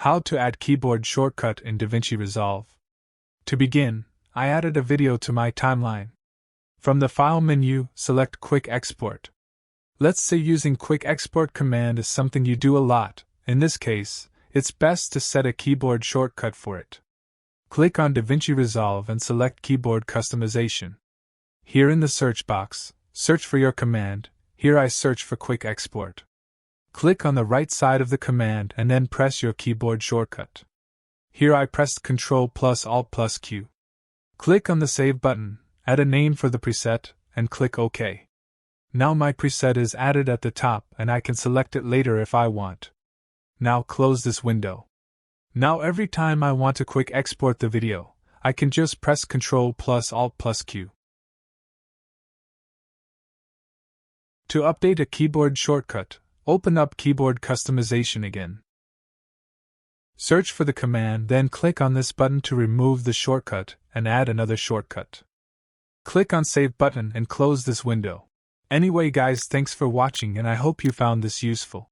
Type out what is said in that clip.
How to add keyboard shortcut in Davinci Resolve. To begin, I added a video to my timeline. From the File menu, select Quick Export. Let's say using Quick Export command is something you do a lot. In this case, it's best to set a keyboard shortcut for it. Click on Davinci Resolve and select Keyboard Customization. Here in the search box, search for your command. Here I search for Quick Export. Click on the right side of the command and then press your keyboard shortcut. Here I pressed Ctrl+Alt+Q. Click on the Save button, add a name for the preset, and click OK. Now my preset is added at the top and I can select it later if I want. Now close this window. Now every time I want to quick export the video, I can just press Ctrl+Alt+Q. To update a keyboard shortcut, open up Keyboard Customization again. Search for the command, then click on this button to remove the shortcut and add another shortcut. Click on Save button and close this window. Anyway guys, thanks for watching and I hope you found this useful.